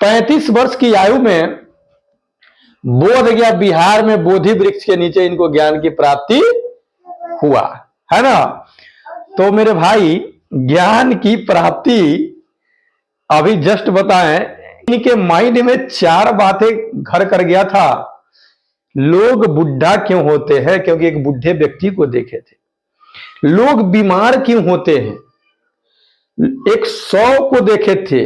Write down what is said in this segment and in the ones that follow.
35 वर्ष की आयु में बोध गया बिहार में बोधि वृक्ष के नीचे इनको ज्ञान की प्राप्ति हुआ, है ना। तो मेरे भाई ज्ञान की प्राप्ति अभी जस्ट बताएं, इनके माइंड में 4 बातें घर कर गया था। लोग बुढ़ा क्यों होते हैं? क्योंकि एक बुढ़े व्यक्ति को देखे थे। लोग बीमार क्यों होते हैं? एक 100 को देखे थे,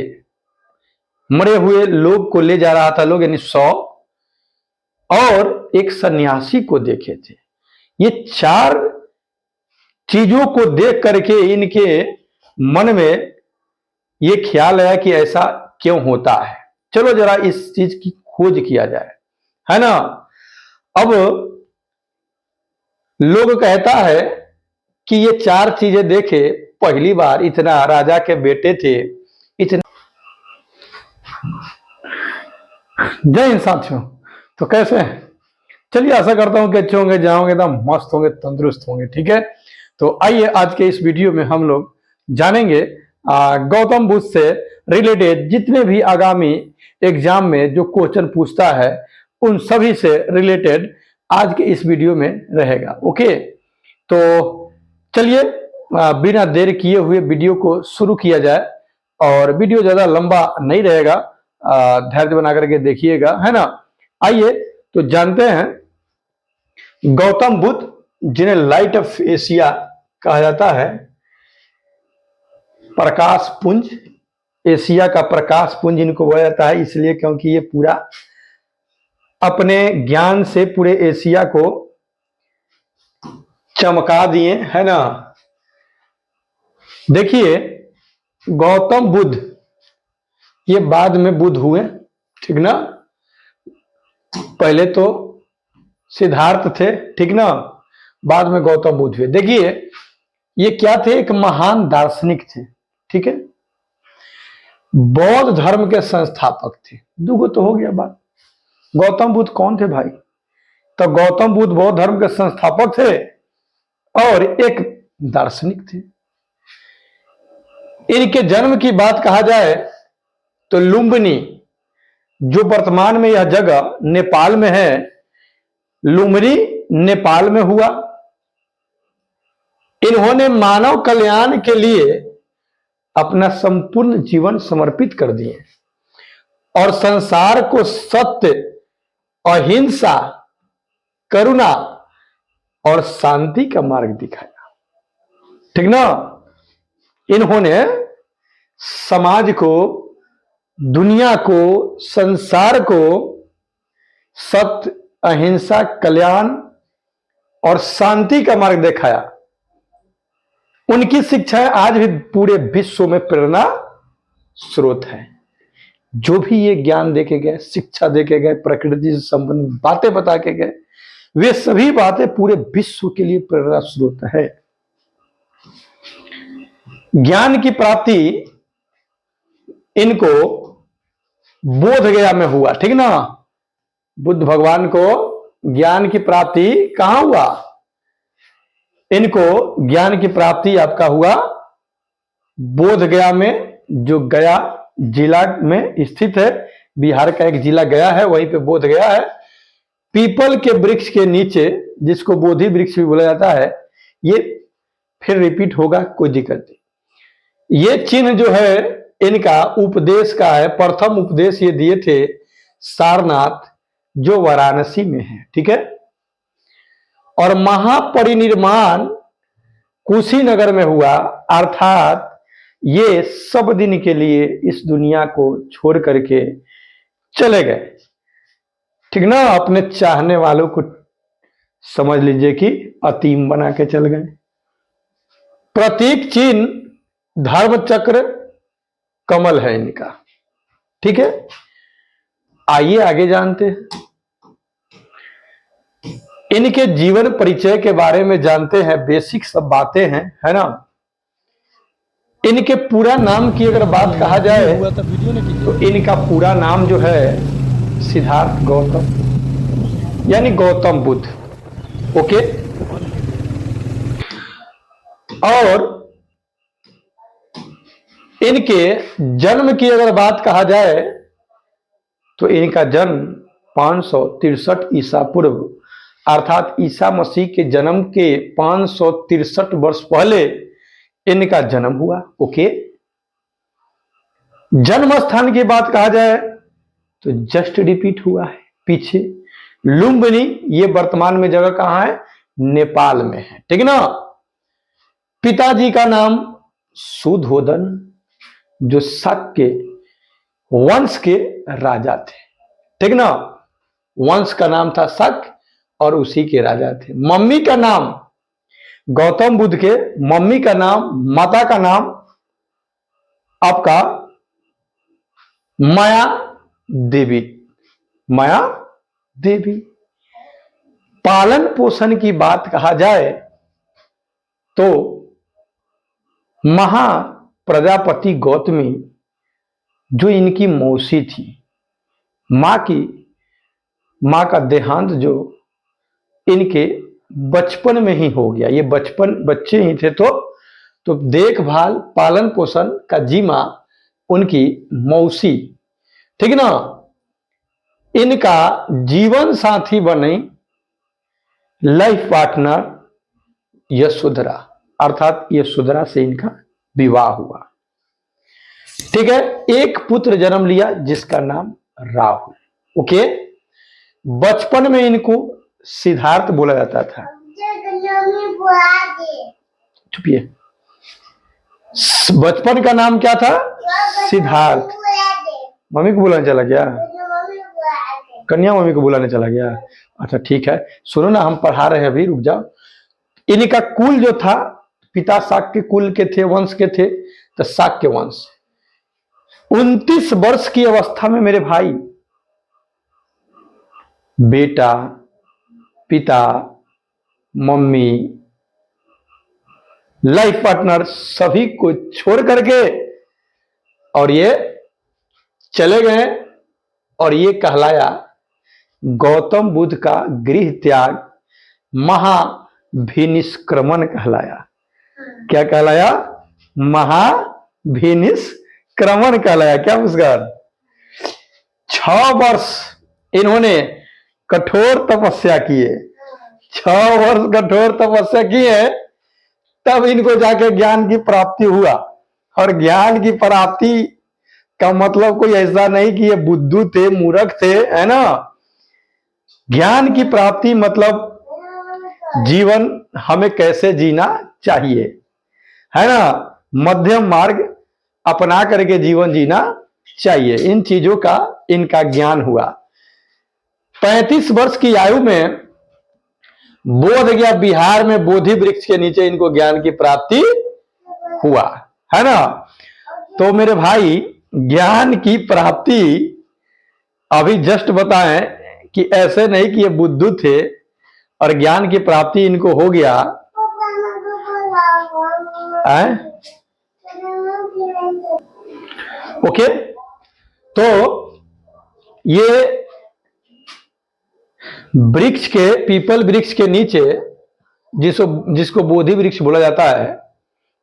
मरे हुए लोग को ले जा रहा था लोग, यानी 100, और एक सन्यासी को देखे थे। ये 4 चीजों को देख करके इनके मन में ये ख्याल आया कि ऐसा क्यों होता है, चलो जरा इस चीज की खोज किया जाए, है ना। अब लोग कहता है कि ये 4 चीजें देखे, पहली बार इतना राजा के बेटे थे, इतना। जय हिंद साथियों। तो कैसे हैं? चलिए आशा करता हूं कि अच्छे होंगे, जाओगे एकदम मस्त होंगे, तंदुरुस्त होंगे, ठीक है। तो आइए आज के इस वीडियो में हम लोग जानेंगे गौतम बुद्ध से रिलेटेड जितने भी आगामी एग्जाम में जो क्वेश्चन पूछता है उन सभी से रिलेटेड आज के इस वीडियो में रहेगा। ओके, तो चलिए बिना देर किए हुए वीडियो को शुरू किया जाए, और वीडियो ज्यादा लंबा नहीं रहेगा, धैर्य बना करके देखिएगा, है ना। आइए तो जानते हैं गौतम बुद्ध जिन्हें लाइट ऑफ एशिया कहा जाता है, प्रकाश पुंज, एशिया का प्रकाश पुंज इनको बोला जाता है, इसलिए क्योंकि ये पूरा अपने ज्ञान से पूरे एशिया को चमका दिए, है ना। देखिए गौतम बुद्ध ये बाद में बुद्ध हुए, ठीक ना। पहले तो सिद्धार्थ थे, ठीक ना, बाद में गौतम बुद्ध हुए। देखिए ये क्या थे? एक महान दार्शनिक थे, ठीक है। बौद्ध धर्म के संस्थापक थे। दुगो तो हो गया बात। गौतम बुद्ध कौन थे भाई? तो गौतम बुद्ध बौद्ध धर्म के संस्थापक थे और एक दार्शनिक थे। इनके जन्म की बात कहा जाए तो लुम्बिनी, जो वर्तमान में यह जगह नेपाल में है, लुम्बिनी नेपाल में हुआ। इन्होंने मानव कल्याण के लिए अपना संपूर्ण जीवन समर्पित कर दिए और संसार को सत्य, अहिंसा, करुणा और शांति का मार्ग दिखाया, ठीक ना। इन्होंने समाज को, दुनिया को, संसार को सत्य, अहिंसा, कल्याण और शांति का मार्ग दिखाया। उनकी शिक्षाएं आज भी पूरे विश्व में प्रेरणा स्रोत है। जो भी ये ज्ञान देके गए, शिक्षा देके गए, प्रकृति से संबंधित बातें बता के गए, वे सभी बातें पूरे विश्व के लिए प्रेरणा स्रोत है। ज्ञान की प्राप्ति इनको बोध गया में हुआ, ठीक ना। बुद्ध भगवान को ज्ञान की प्राप्ति कहां हुआ? इनको ज्ञान की प्राप्ति आपका हुआ बोध गया में, जो गया जिला में स्थित है। बिहार का एक जिला गया है, वहीं पे बोध गया है। पीपल के वृक्ष के नीचे, जिसको बोधि वृक्ष भी बोला जाता है, ये फिर रिपीट होगा, कोई दिक्कत नहीं। ये चिन्ह जो है इनका उपदेश का है। प्रथम उपदेश ये दिए थे सारनाथ, जो वाराणसी में है, ठीक है। और महापरिनिर्वाण कुशीनगर में हुआ, अर्थात ये सब दिन के लिए इस दुनिया को छोड़ करके चले गए, ठीक ना। अपने चाहने वालों को समझ लीजिए कि अतीम बना के चल गए। प्रतीक चिन्ह धर्म चक्र कमल है इनका, ठीक है। आइए आगे जानते हैं, इनके जीवन परिचय के बारे में जानते हैं। बेसिक सब बातें हैं, है ना। इनके पूरा नाम की अगर बात कहा जाए तो इनका पूरा नाम जो है सिद्धार्थ गौतम, यानी गौतम बुद्ध, ओके। और इनके जन्म की अगर बात कहा जाए तो इनका जन्म 563 ईसा पूर्व अर्थात ईसा मसीह के जन्म के 563 वर्ष पहले इनका जन्म हुआ। ओके, जन्म स्थान की बात कहा जाए तो जस्ट रिपीट हुआ है पीछे। लुम्बिनी ये वर्तमान में जगह कहां है? नेपाल में है, ठीक ना। पिताजी का नाम सुधोधन, जो शक के वंश के राजा थे, ठीक ना। वंश का नाम था शक और उसी के राजा थे। मम्मी का नाम गौतम बुद्ध के मम्मी का नाम, माता का नाम आपका माया देवी, माया देवी। पालन पोषण की बात कहा जाए तो महा प्रजापति गौतमी जो इनकी मौसी थी, मां का देहांत जो इनके बचपन में ही हो गया। ये बच्चे ही थे तो देखभाल पालन पोषण का जिम्मा उनकी मौसी, ठीक ना। इनका जीवन साथी बने लाइफ पार्टनर यशोधरा, अर्थात यशोधरा से इनका विवाह हुआ, ठीक है। एक पुत्र जन्म लिया जिसका नाम राहुल। ओके, बचपन में इनको सिद्धार्थ बोला जाता था। चुपिए, बचपन का नाम क्या था? सिद्धार्थ। मम्मी को बुलाने चला गया, कन्या मम्मी को बुलाने चला गया। अच्छा ठीक है, सुनो ना, हम पढ़ा रहे हैं अभी, रुक जाओ। इनका कुल जो था, पिता शाक्य कुल के थे, वंश के थे, तो शाक्य वंश। 29 वर्ष की अवस्था में मेरे भाई बेटा, पिता, मम्मी, लाइफ पार्टनर सभी को छोड़ करके और ये चले गए, और ये कहलाया गौतम बुद्ध का गृह त्याग, महाभिनिष्क्रमण कहलाया। क्या कहलाया? महाभिनिष्क्रमण कहलाया। क्या मुस्कान? 6 वर्ष इन्होंने कठोर तपस्या किए, 6 वर्ष कठोर तपस्या किए, तब इनको जाके ज्ञान की प्राप्ति हुआ। और ज्ञान की प्राप्ति का मतलब कोई ऐसा नहीं कि ये बुद्धू थे, मूर्ख थे, है ना। ज्ञान की प्राप्ति मतलब जीवन हमें कैसे जीना चाहिए, है ना, मध्यम मार्ग अपना करके जीवन जीना चाहिए, इन चीजों का इनका ज्ञान हुआ। 35 वर्ष की आयु में बोध गया, बिहार में बोधि वृक्ष के नीचे इनको ज्ञान की प्राप्ति हुआ, है ना। तो मेरे भाई, ज्ञान की प्राप्ति अभी जस्ट बताएं कि ऐसे नहीं कि ये बुद्धू थे और ज्ञान की प्राप्ति इनको हो गया है? ओके, तो ये वृक्ष के, पीपल वृक्ष के नीचे जिसको बोधि वृक्ष बोला जाता है,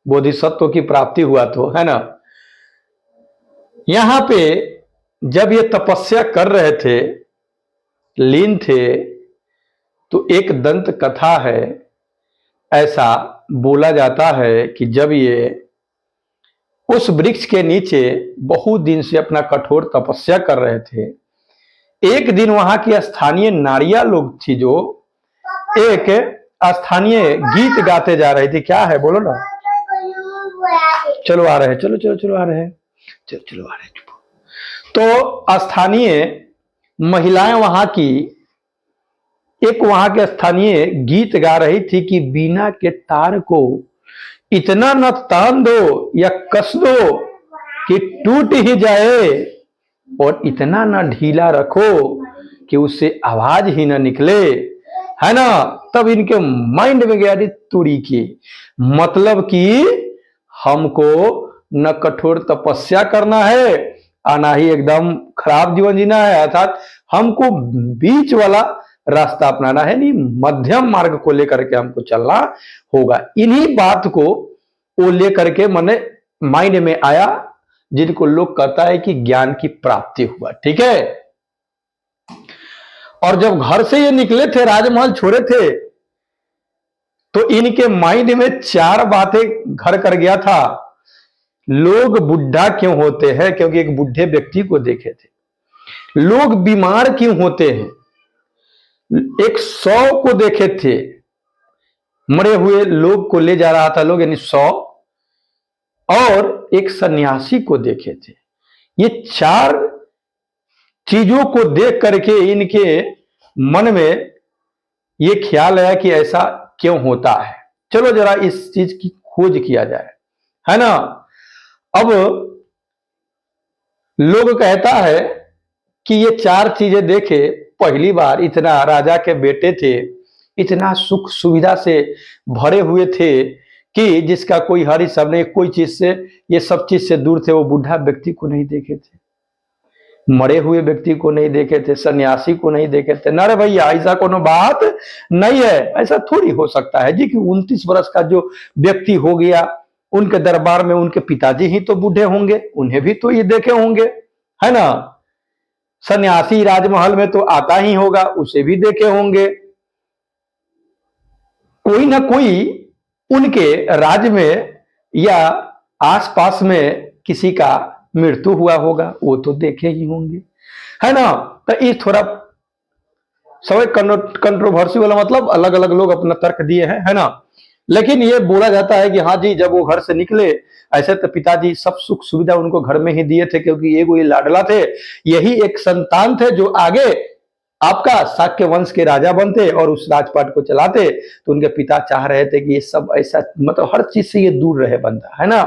बोधिसत्व की प्राप्ति हुआ तो, है ना। यहां पे जब ये तपस्या कर रहे थे, लीन थे, तो एक दंत कथा है। ऐसा बोला जाता है कि जब ये उस वृक्ष के नीचे बहुत दिन से अपना कठोर तपस्या कर रहे थे, एक दिन वहां की स्थानीय नारिया लोग थी जो एक स्थानीय गीत गाते जा रही थी। क्या है बोलो ना? चलो आ रहे हैं, चलो आ रहे हैं, चलो आ रहे हैं। तो स्थानीय महिलाएं वहां की एक वहां के स्थानीय गीत गा रही थी कि बीना के तार को इतना न तान दो या कस दो कि टूट ही जाए, और इतना न ढीला रखो कि उससे आवाज ही न निकले, है ना। तब इनके माइंड में गया तुड़ी की, मतलब कि हमको न कठोर तपस्या करना है और ना ही एकदम खराब जीवन जीना है, अर्थात हमको बीच वाला रास्ता अपनाना है, नहीं मध्यम मार्ग को लेकर के हमको चलना होगा। इन्हीं बात को वो लेकर के मने माइंड में आया, जिनको लोग कहता है कि ज्ञान की प्राप्ति हुआ, ठीक है। और जब घर से ये निकले थे, राजमहल छोड़े थे, तो इनके माइंड में 4 बातें घर कर गया था। लोग बुढ़ा क्यों होते हैं? क्योंकि एक बुढ़े व्यक्ति को देखे थे। लोग बीमार क्यों होते हैं? एक 100 को देखे थे, मरे हुए लोग को ले जा रहा था लोग, यानी 100, और एक सन्यासी को देखे थे। ये 4 चीजों को देख करके इनके मन में ये ख्याल आया कि ऐसा क्यों होता है, चलो जरा इस चीज की खोज किया जाए, है ना। अब लोग कहता है कि ये 4 चीजें देखे, पहली बार इतना राजा के बेटे थे, इतना सुख सुविधा से भरे हुए थे कि जिसका कोई हर हिसाब नहीं, कोई चीज से, ये सब चीज से दूर थे। वो बुढ़ा व्यक्ति को नहीं देखे थे, मरे हुए व्यक्ति को नहीं देखे थे, सन्यासी को नहीं देखे थे। ना रे भैया, ऐसा कोनो बात नहीं है, ऐसा थोड़ी हो सकता है जी कि 29 वर्ष का जो व्यक्ति हो गया, उनके दरबार में उनके पिताजी ही तो बूढ़े होंगे, उन्हें भी तो ये देखे होंगे, है ना। सन्यासी राजमहल में तो आता ही होगा, उसे भी देखे होंगे। कोई ना कोई उनके राज्य में या आसपास में किसी का मृत्यु हुआ होगा, वो तो देखे ही होंगे, है ना। तो ये थोड़ा सब कंट्रोवर्सी वाला, मतलब अलग अलग लोग अपना तर्क दिए हैं, है ना। लेकिन ये बोला जाता है कि हाँ जी, जब वो घर से निकले, ऐसे तो पिताजी सब सुख सुविधा उनको घर में ही दिए थे, क्योंकि ये लाडला थे, यही एक संतान थे जो आगे आपका शाक्य वंश के राजा बनते और उस राजपाट को चलाते। तो उनके पिता चाह रहे थे कि ये सब ऐसा, मतलब हर चीज से ये दूर रहे बंदा, है ना।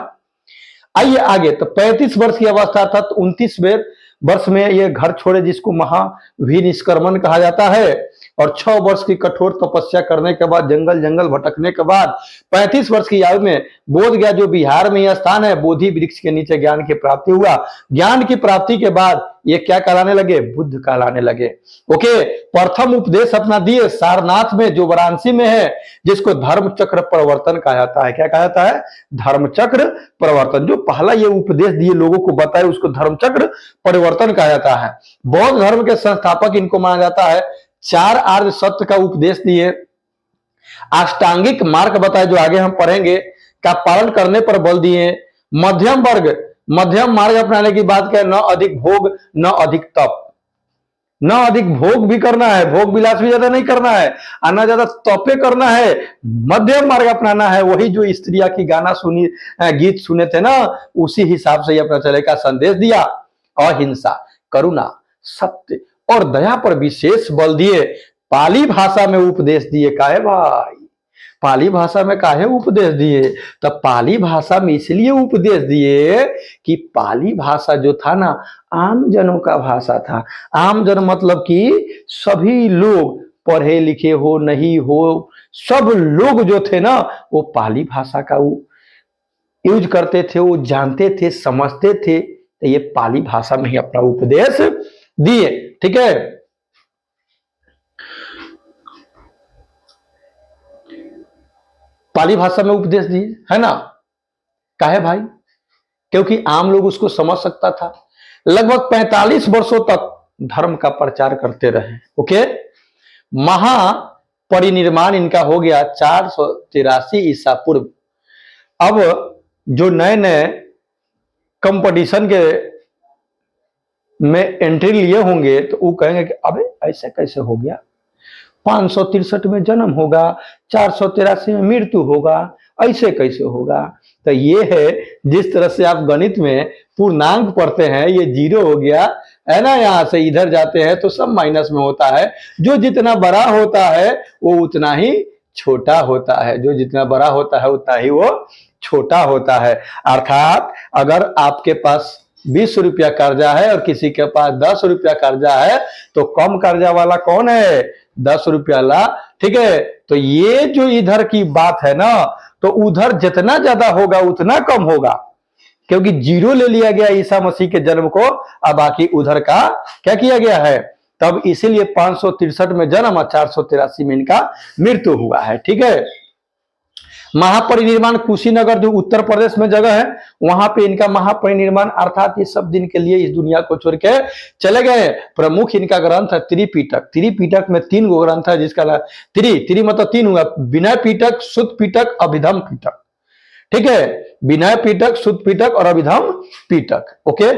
आइए आगे, तो 35 वर्ष की अवस्था था, तो 29वें वर्ष में ये घर छोड़े, जिसको महाविनिष्क्रमण कहा जाता है। और 6 वर्ष की कठोर तपस्या करने के बाद, जंगल जंगल भटकने के बाद, 35 वर्ष की आयु में बोध गया, जो बिहार में यह स्थान है, बोधि वृक्ष के नीचे ज्ञान की प्राप्ति हुआ। ज्ञान की प्राप्ति के बाद ये क्या कहलाने लगे? बुद्ध कहलाने लगे। ओके, प्रथम उपदेश अपना दिए सारनाथ में, जो वाराणसी में है, जिसको धर्म चक्र प्रवर्तन कहा जाता है। क्या कहा जाता है? धर्म चक्र प्रवर्तन। जो पहला ये उपदेश दिए, लोगों को बताए, उसको धर्म चक्र परिवर्तन कहा जाता है। बौद्ध धर्म के संस्थापक इनको माना जाता है। 4 आर्य सत्य का उपदेश दिए, अष्टांगिक मार्ग बताए, जो आगे हम पढ़ेंगे, का पालन करने पर बल दिए। मध्यम वर्ग, मध्यम मार्ग अपनाने की बात करें, न अधिक भोग न अधिक तप। न अधिक भोग भी करना है, भोग विलास भी ज्यादा नहीं करना है, और न ज्यादा तपे करना है, मध्यम मार्ग अपनाना है। वही जो स्त्रियां की गाना सुनी, गीत सुने थे ना, उसी हिसाब से अपना चले का संदेश दिया। अहिंसा, करुणा, सत्य और दया पर विशेष बल दिए। पाली भाषा में उपदेश दिए। काहे भाई? पाली भाषा में काहे उपदेश दिए? तो पाली भाषा में इसलिए उपदेश दिए कि पाली भाषा जो था ना, आम जनों का भाषा था। आम जन मतलब कि सभी लोग, पढ़े लिखे हो नहीं हो, सब लोग जो थे ना, वो पाली भाषा का यूज करते थे, वो जानते थे, समझते थे। तो ये पाली भाषा में ही अपना उपदेश दिए। ठीक है, पाली भाषा में उपदेश दिए, है ना। काहे भाई? क्योंकि आम लोग उसको समझ सकता था। लगभग 45 वर्षों तक धर्म का प्रचार करते रहे। ओके, महापरिनिर्माण इनका हो गया 483 ईसा पूर्व। अब जो नए नए कंपटीशन के में एंट्री लिए होंगे, तो वो कहेंगे कि अबे ऐसे कैसे हो गया? 563 में जन्म होगा, 483 में मृत्यु होगा, ऐसे कैसे होगा? तो ये है, जिस तरह से आप गणित में पूर्णांक पढ़ते हैं, ये 0 हो गया है ना, यहां से इधर जाते हैं तो सब माइनस में होता है। जो जितना बड़ा होता है वो उतना ही छोटा होता है, जो जितना बड़ा होता है उतना ही वो छोटा होता है। अर्थात अगर आपके पास 20 रुपया कर्जा है और किसी के पास 10 रुपया कर्जा है, तो कम कर्जा वाला कौन है? 10 रुपया ला। ठीक है, तो ये जो इधर की बात है ना, तो उधर जितना ज्यादा होगा उतना कम होगा, क्योंकि 0 ले लिया गया ईसा मसीह के जन्म को, अब बाकी उधर का क्या किया गया है। तब इसीलिए 563 में जन्म और 483 में इनका मृत्यु हुआ है। ठीक है, महापरिनिर्वाण कुशीनगर जो उत्तर प्रदेश में जगह है, वहां पे इनका महापरिनिर्वाण अर्थात ये सब दिन के लिए इस दुनिया को छोड़ के चले गए। प्रमुख इनका ग्रंथ है त्रिपिटक। त्रिपिटक में 3 गो ग्रंथ है, जिसका त्रि मतलब 3 हुआ, विनय पिटक, सुत्त पिटक, अभिधम पिटक। ठीक है, विनय पिटक, सुत्त पिटक और अभिधम पिटक। ओके,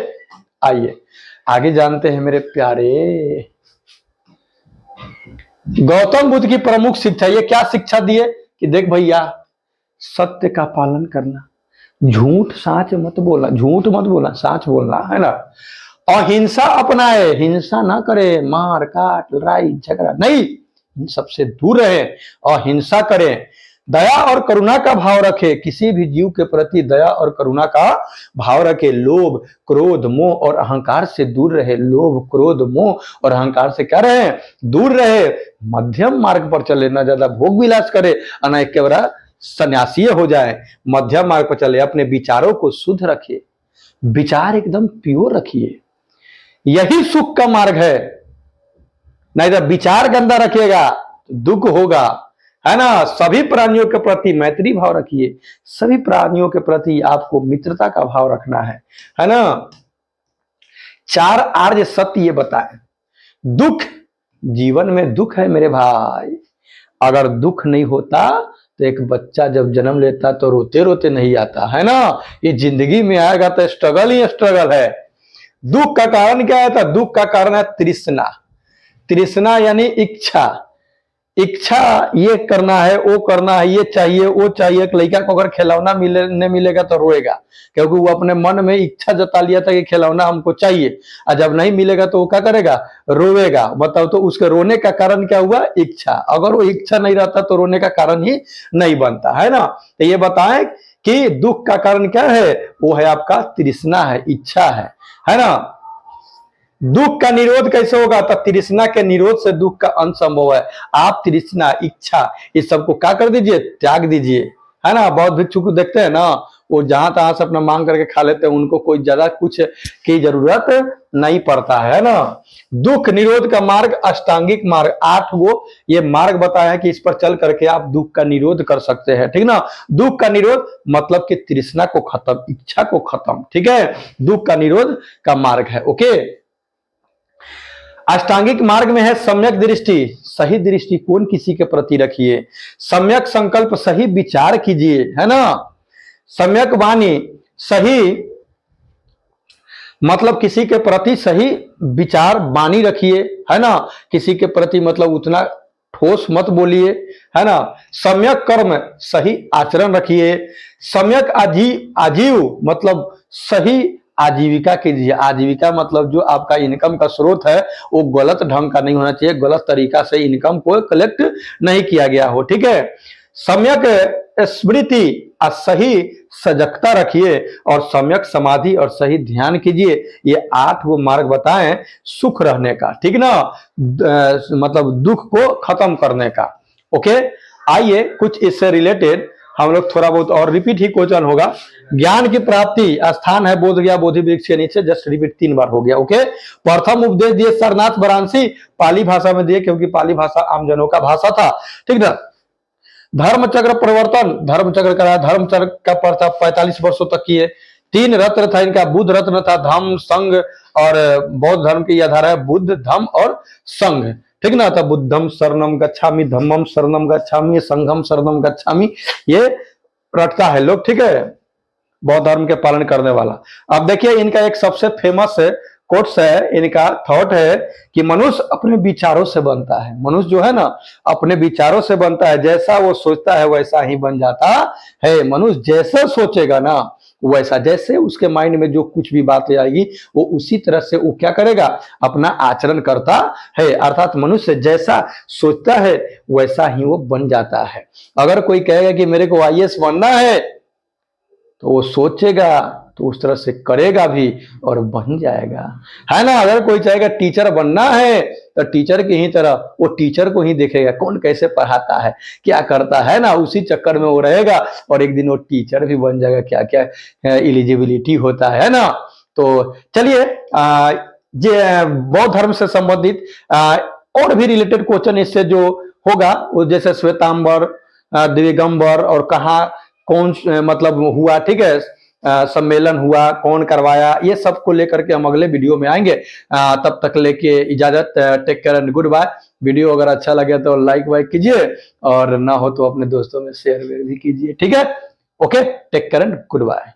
आइए आगे जानते हैं मेरे प्यारे। गौतम बुद्ध की प्रमुख शिक्षा, ये क्या शिक्षा दिए कि देख भैया, सत्य का पालन करना, झूठ साच मत बोलना, झूठ मत बोलना, साच बोलना, है ना। अहिंसा अपनाए, हिंसा ना करे, मार काट लड़ाई झगड़ा नहीं, इन सबसे दूर रहे, अहिंसा करें, दया और करुणा का भाव रखे, किसी भी जीव के प्रति दया और करुणा का भाव रखे, लोभ क्रोध मोह और अहंकार से दूर रहे, लोभ क्रोध मोह और अहंकार से क्या रहे, दूर रहे, मध्यम मार्ग पर चले, ना ज्यादा भोग विलास करे और ना एक बार सन्यासी हो जाए, मध्यम मार्ग पर चले, अपने विचारों को शुद्ध रखिए, विचार एकदम प्योर रखिए, यही सुख का मार्ग है। नहीं तो विचार गंदा रखिएगा तो दुख होगा, है ना। सभी प्राणियों के प्रति मैत्री भाव रखिए, सभी प्राणियों के प्रति आपको मित्रता का भाव रखना है ना। 4 आर्य सत्य ये बताए। दुख, जीवन में दुख है मेरे भाई, अगर दुख नहीं होता तो एक बच्चा जब जन्म लेता तो रोते रोते नहीं आता, है ना। ये जिंदगी में आएगा तो स्ट्रगल ही स्ट्रगल है। दुख का कारण क्या है? दुख का कारण है तृष्णा। तृष्णा यानी इच्छा। इच्छा ये करना है, वो करना है, ये चाहिए वो चाहिए। एक लड़का को अगर खिलौना नहीं मिलेगा तो रोएगा, क्योंकि वो अपने मन में इच्छा जता लिया था कि खिलौना हमको चाहिए, और जब नहीं मिलेगा तो वो क्या करेगा? रोएगा। बताओ तो उसके रोने का कारण क्या हुआ? इच्छा। अगर वो इच्छा नहीं रहता तो रोने का कारण ही नहीं बनता, है ना। तो ये बताएं कि दुख का कारण क्या है? वो है आपका तृष्णा है, इच्छा है ना। दुख का निरोध कैसे होगा? तो तृष्णा के निरोध से दुख का अंत संभव है। आप तृष्णा इच्छा इस सबको क्या कर दीजिए? त्याग दीजिए, है ना। बहुत भिक्षु को देखते हैं ना, वो जहां तहां से अपना मांग करके खा लेते हैं, उनको कोई ज्यादा कुछ की जरूरत नहीं पड़ता है ना। दुख निरोध का मार्ग अष्टांगिक मार्ग, 8 गो ये मार्ग बताया कि इस पर चल करके आप दुख का निरोध कर सकते हैं, ठीक ना। दुख का निरोध मतलब कि तृष्णा को खत्म, इच्छा को खत्म, ठीक है। दुख का निरोध का मार्ग है। ओके, अष्टांगिक मार्ग में है सम्यक दृष्टि, सही दृष्टिकोण किसी के प्रति रखिए, सम्यक संकल्प, सही विचार कीजिए, है ना। सम्यक वाणी, सही मतलब किसी के प्रति सही विचार वाणी रखिए, है ना। किसी के प्रति मतलब उतना ठोस मत बोलिए, है ना। सम्यक कर्म, सही आचरण रखिए। सम्यक आजीव मतलब सही आजीविका कीजिए। आजीविका मतलब जो आपका इनकम का स्रोत है वो गलत ढंग का नहीं होना चाहिए, गलत तरीका से इनकम को कलेक्ट नहीं किया गया हो, ठीक है। सम्यक स्मृति और सही सजगता रखिए, और सम्यक समाधि और सही ध्यान कीजिए। ये 8 वो मार्ग बताएं सुख रहने का, ठीक ना, मतलब दुख को खत्म करने का। ओके, आइए कुछ इससे रिलेटेड हम लोग थोड़ा बहुत और रिपीट ही क्वेश्चन होगा। ज्ञान की प्राप्ति स्थान है बोध गया बोधि वृक्ष के नीचे, जस्ट रिपीट 3 बार हो गया। ओके, प्रथम उपदेश दिए सरनाथ वाराणसी, पाली भाषा में दिए क्योंकि पाली भाषा आमजनों का भाषा था, ठीक ना। धर्म चक्र परिवर्तन, धर्म चक्र कराया, धर्म चक्र का प्रथा 45 वर्षों तक किए। 3 रत्न था इनका, बुद्ध रत्न था, धम्म संघ, और बौद्ध धर्म की आधार है बुद्ध धम्म और संघ, ठीक ना। तो बुद्धम शरणम गच्छामि, धम्मम शरणम गच्छामि, संघम शरणम गच्छामि, ये रटता है लोग, ठीक है, बौद्ध धर्म के पालन करने वाला। अब देखिए इनका एक सबसे फेमस कोट्स है, इनका थॉट है कि मनुष्य अपने विचारों से बनता है। मनुष्य जो है ना अपने विचारों से बनता है, जैसा वो सोचता है वैसा ही बन जाता है। मनुष्य जैसे सोचेगा ना वैसा, जैसे उसके माइंड में जो कुछ भी बातें आएगी वो उसी तरह से वो क्या करेगा? अपना आचरण करता है। अर्थात मनुष्य जैसा सोचता है वैसा ही वो बन जाता है। अगर कोई कहेगा कि मेरे को IAS बनना है तो वो सोचेगा तो उस तरह से करेगा भी और बन जाएगा, है ना। अगर कोई चाहेगा टीचर बनना है तो टीचर की ही तरह वो टीचर को ही देखेगा, कौन कैसे पढ़ाता है, क्या करता है ना, उसी चक्कर में वो रहेगा और एक दिन वो टीचर भी बन जाएगा। क्या क्या एलिजिबिलिटी होता है ना। तो चलिए बौद्ध धर्म से संबंधित और भी रिलेटेड क्वेश्चन इससे जो होगा वो जैसे श्वेतांबर, दिगंबर और कहाँ कौन मतलब हुआ, ठीक है, सम्मेलन हुआ, कौन करवाया, ये सब को लेकर के हम अगले वीडियो में आएंगे। तब तक लेके इजाजत, take care and good bye. Video अगर अच्छा लगे तो लाइक वाइक कीजिए, और ना हो तो अपने दोस्तों में शेयर भी कीजिए, ठीक है। Okay, take care and good bye.